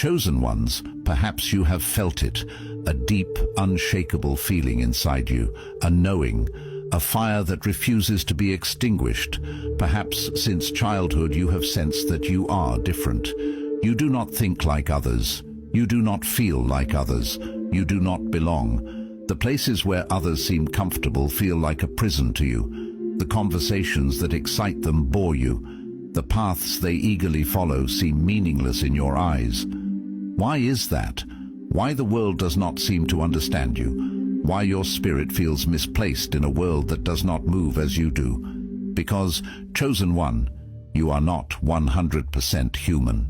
chosen ones, perhaps you have felt it, a deep, unshakable feeling inside you, a knowing, a fire that refuses to be extinguished. Perhaps since childhood you have sensed that you are different. You do not think like others. You do not feel like others. You do not belong. The places where others seem comfortable feel like a prison to you. The conversations that excite them bore you. The paths they eagerly follow seem meaningless in your eyes. Why is that? Why the world does not seem to understand you? Why your spirit feels misplaced in a world that does not move as you do? Because, chosen one, you are not 100% human.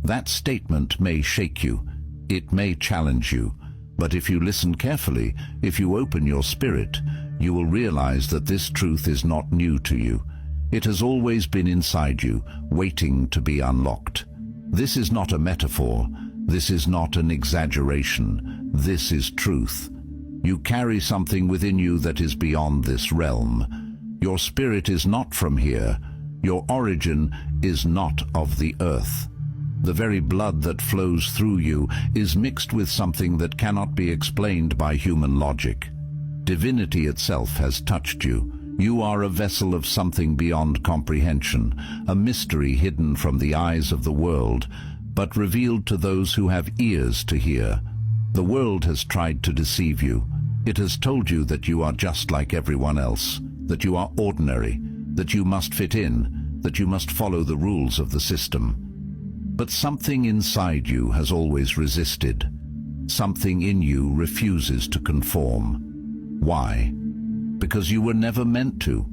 That statement may shake you. It may challenge you. But if you listen carefully, if you open your spirit, you will realize that this truth is not new to you. It has always been inside you, waiting to be unlocked. This is not a metaphor. This is not an exaggeration. This is truth. You carry something within you that is beyond this realm. Your spirit is not from here. Your origin is not of the earth. The very blood that flows through you is mixed with something that cannot be explained by human logic. Divinity itself has touched you. You are a vessel of something beyond comprehension, a mystery hidden from the eyes of the world, but revealed to those who have ears to hear. The world has tried to deceive you. It has told you that you are just like everyone else, that you are ordinary, that you must fit in, that you must follow the rules of the system. But something inside you has always resisted. Something in you refuses to conform. Why? Because you were never meant to.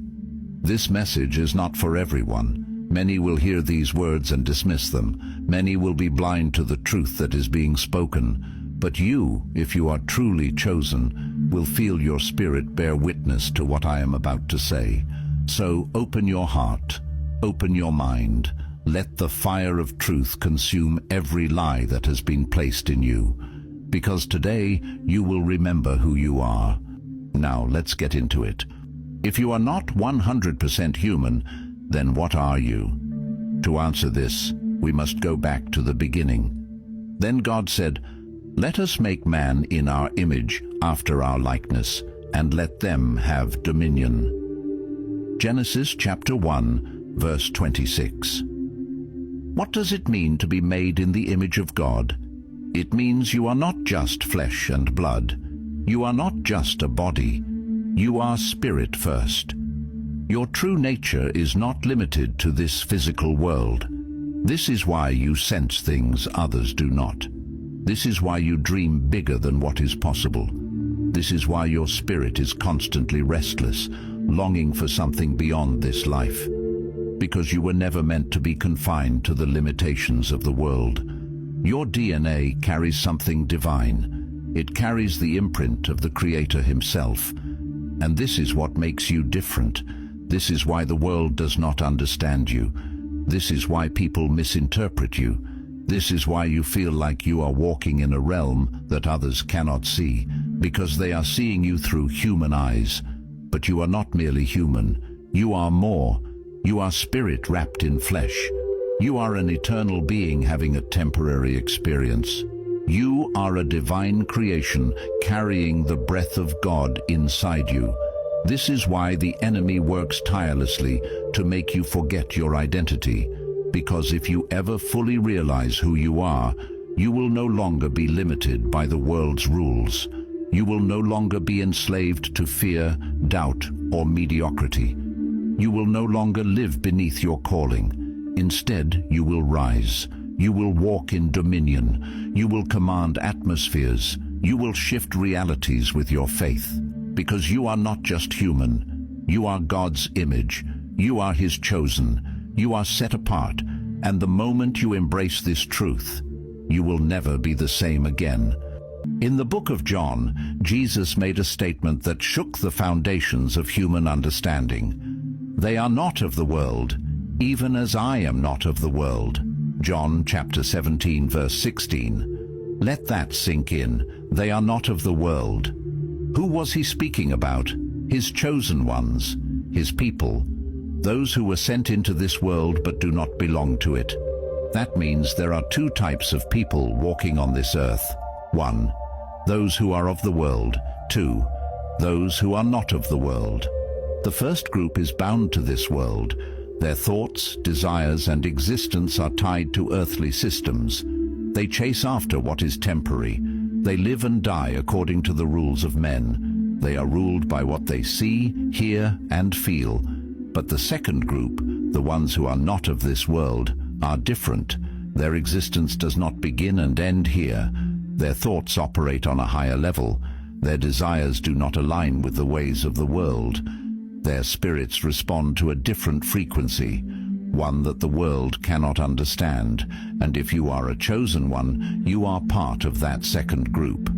This message is not for everyone. Many will hear these words and dismiss them. Many will be blind to the truth that is being spoken. But you, if you are truly chosen, will feel your spirit bear witness to what I am about to say. So open your heart, open your mind. Let the fire of truth consume every lie that has been placed in you. Because today you will remember who you are. Now let's get into it. If you are not 100% human, then what are you? To answer this, we must go back to the beginning. Then God said, "Let us make man in our image, after our likeness, and let them have dominion." Genesis chapter 1, verse 26. What does it mean to be made in the image of God? It means you are not just flesh and blood. You are not just a body. You are spirit first. Your true nature is not limited to this physical world. This is why you sense things others do not. This is why you dream bigger than what is possible. This is why your spirit is constantly restless, longing for something beyond this life. Because you were never meant to be confined to the limitations of the world. Your DNA carries something divine. It carries the imprint of the Creator himself. And this is what makes you different. This is why the world does not understand you. This is why people misinterpret you. This is why you feel like you are walking in a realm that others cannot see, because they are seeing you through human eyes. But you are not merely human. You are more. You are spirit wrapped in flesh. You are an eternal being having a temporary experience. You are a divine creation carrying the breath of God inside you. This is why the enemy works tirelessly to make you forget your identity. Because if you ever fully realize who you are, you will no longer be limited by the world's rules. You will no longer be enslaved to fear, doubt, or mediocrity. You will no longer live beneath your calling. Instead, you will rise. You will walk in dominion. You will command atmospheres. You will shift realities with your faith. Because you are not just human. You are God's image. You are His chosen. You are set apart. And the moment you embrace this truth, you will never be the same again. In the book of John, Jesus made a statement that shook the foundations of human understanding. They are not of the world, even as I am not of the world. John chapter 17, verse 16. Let that sink in. They are not of the world. Who was he speaking about? His chosen ones, his people, those who were sent into this world but do not belong to it. That means there are two types of people walking on this earth. 1. Those who are of the world. 2. Those who are not of the world. The first group is bound to this world. Their thoughts, desires, and existence are tied to earthly systems. They chase after what is temporary. They live and die according to the rules of men. They are ruled by what they see, hear, and feel. But the second group, the ones who are not of this world, are different. Their existence does not begin and end here. Their thoughts operate on a higher level. Their desires do not align with the ways of the world. Their spirits respond to a different frequency, one that the world cannot understand. And if you are a chosen one, you are part of that second group.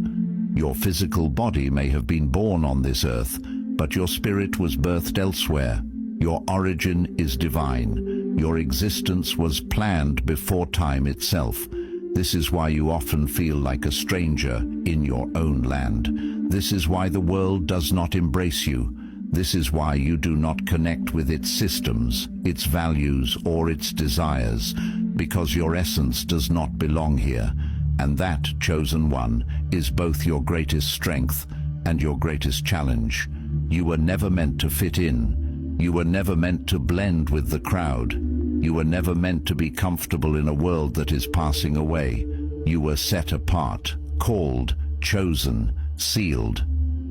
Your physical body may have been born on this earth, but your spirit was birthed elsewhere. Your origin is divine. Your existence was planned before time itself. This is why you often feel like a stranger in your own land. This is why the world does not embrace you. This is why you do not connect with its systems, its values, or its desires, because your essence does not belong here. And that, chosen one, is both your greatest strength and your greatest challenge. You were never meant to fit in. You were never meant to blend with the crowd. You were never meant to be comfortable in a world that is passing away. You were set apart, called, chosen, sealed.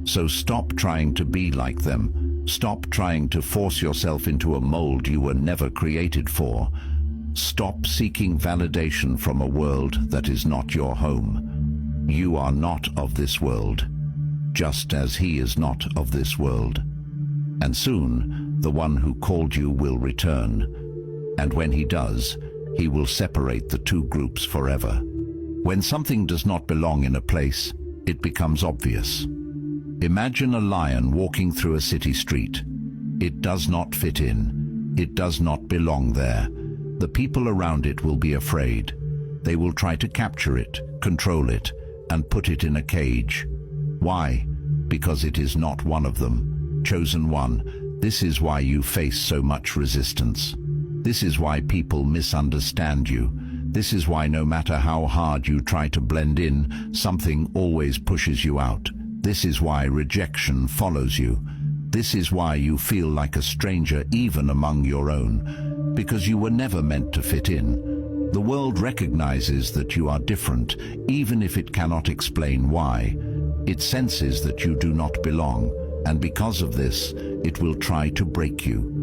So stop trying to be like them. Stop trying to force yourself into a mold you were never created for. Stop seeking validation from a world that is not your home. You are not of this world, just as he is not of this world. And soon, the one who called you will return. And when he does, he will separate the two groups forever. When something does not belong in a place, it becomes obvious. Imagine a lion walking through a city street. It does not fit in. It does not belong there. The people around it will be afraid. They will try to capture it, control it, and put it in a cage. Why? Because it is not one of them. Chosen one, this is why you face so much resistance. This is why people misunderstand you. This is why no matter how hard you try to blend in, something always pushes you out. This is why rejection follows you. This is why you feel like a stranger even among your own, because you were never meant to fit in. The world recognizes that you are different, even if it cannot explain why. It senses that you do not belong, and because of this, it will try to break you.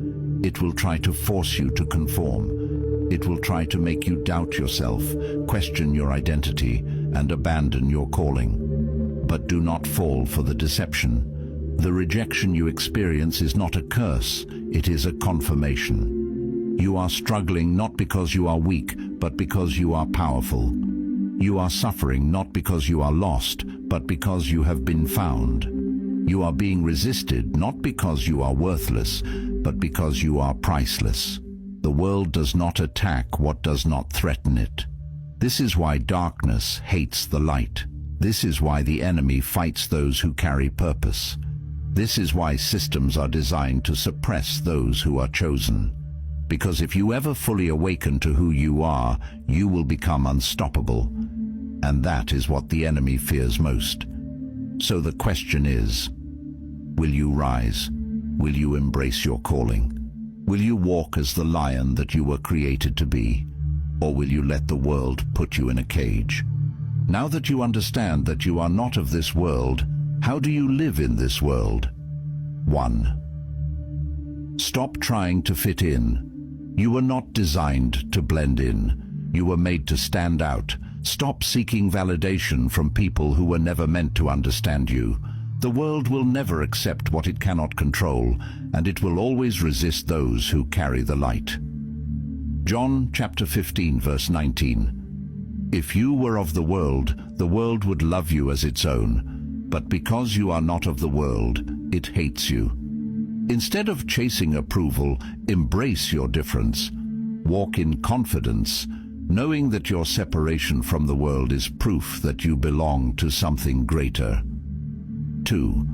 It will try to force you to conform. It will try to make you doubt yourself, question your identity, and abandon your calling. But do not fall for the deception. The rejection you experience is not a curse, it is a confirmation. You are struggling not because you are weak, but because you are powerful. You are suffering not because you are lost, but because you have been found. You are being resisted not because you are worthless, but because you are priceless. The world does not attack what does not threaten it. This is why darkness hates the light. This is why the enemy fights those who carry purpose. This is why systems are designed to suppress those who are chosen. Because if you ever fully awaken to who you are, you will become unstoppable. And that is what the enemy fears most. So the question is, will you rise? Will you embrace your calling? Will you walk as the lion that you were created to be? Or will you let the world put you in a cage? Now that you understand that you are not of this world, how do you live in this world? 1. Stop trying to fit in. You were not designed to blend in. You were made to stand out. Stop seeking validation from people who were never meant to understand you. The world will never accept what it cannot control, and it will always resist those who carry the light. John chapter 15, verse 19. If you were of the world would love you as its own. But because you are not of the world, it hates you. Instead of chasing approval, embrace your difference. Walk in confidence, knowing that your separation from the world is proof that you belong to something greater. 2.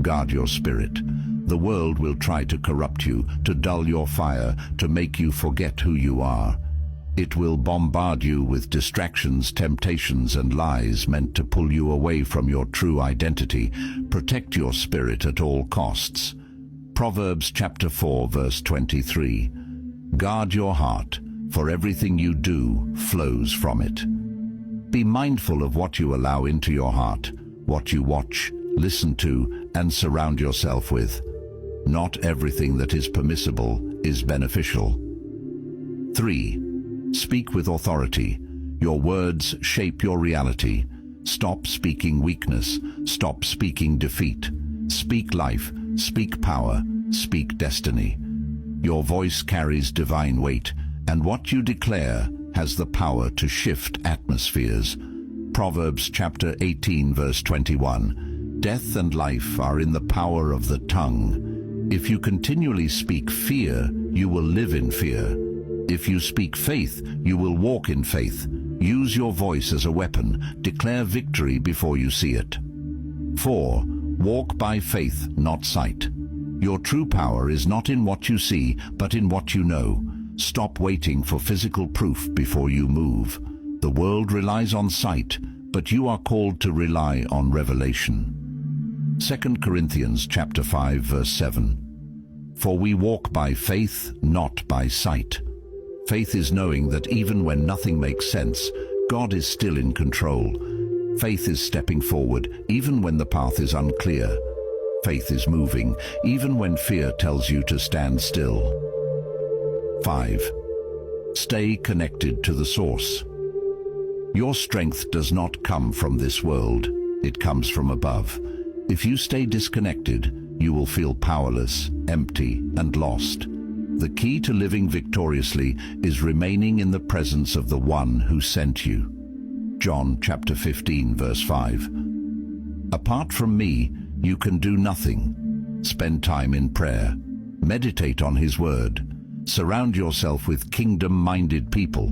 Guard your spirit. The world will try to corrupt you, to dull your fire, to make you forget who you are. It will bombard you with distractions, temptations, and lies meant to pull you away from your true identity. Protect your spirit at all costs. Proverbs chapter 4, verse 23. Guard your heart, for everything you do flows from it. Be mindful of what you allow into your heart, what you watch, listen to, and surround yourself with. Not everything that is permissible is beneficial. 3. Speak with authority. Your words shape your reality. Stop speaking weakness. Stop speaking defeat. Speak life. Speak power. Speak destiny. Your voice carries divine weight, and what you declare has the power to shift atmospheres. Proverbs chapter 18, verse 21. Death and life are in the power of the tongue. If you continually speak fear, you will live in fear. If you speak faith, you will walk in faith. Use your voice as a weapon. Declare victory before you see it. 4. Walk by faith, not sight. Your true power is not in what you see, but in what you know. Stop waiting for physical proof before you move. The world relies on sight, but you are called to rely on revelation. 2 Corinthians chapter 5, verse 7. For we walk by faith, not by sight. Faith is knowing that even when nothing makes sense, God is still in control. Faith is stepping forward, even when the path is unclear. Faith is moving, even when fear tells you to stand still. 5. Stay connected to the source. Your strength does not come from this world. It comes from above. If you stay disconnected, you will feel powerless, empty, and lost. The key to living victoriously is remaining in the presence of the one who sent you. John chapter 15, verse 5. Apart from me, you can do nothing. Spend time in prayer. Meditate on His word. Surround yourself with kingdom-minded people.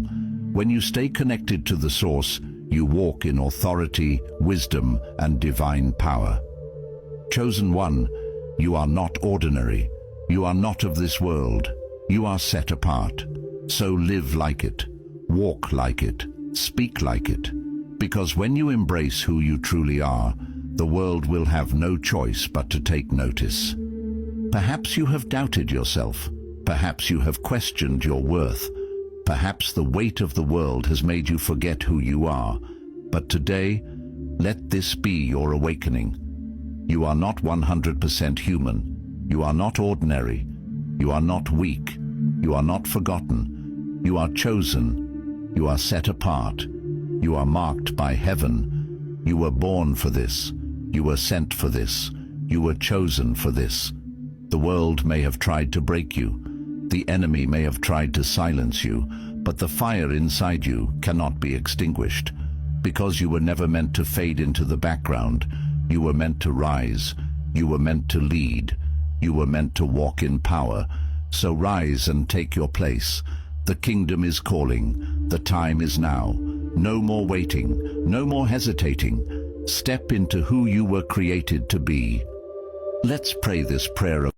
When you stay connected to the source, you walk in authority, wisdom, and divine power. Chosen one, you are not ordinary. You are not of this world. You are set apart. So live like it. Walk like it. Speak like it. Because when you embrace who you truly are, the world will have no choice but to take notice. Perhaps you have doubted yourself. Perhaps you have questioned your worth. Perhaps the weight of the world has made you forget who you are. But today, let this be your awakening. You are not 100% human. You are not ordinary. You are not weak. You are not forgotten. You are chosen. You are set apart. You are marked by heaven. You were born for this. You were sent for this. You were chosen for this. The world may have tried to break you. The enemy may have tried to silence you, but the fire inside you cannot be extinguished. Because you were never meant to fade into the background. You were meant to rise. You were meant to lead. You were meant to walk in power. So rise and take your place. The kingdom is calling. The time is now. No more waiting. No more hesitating. Step into who you were created to be. Let's pray this prayer of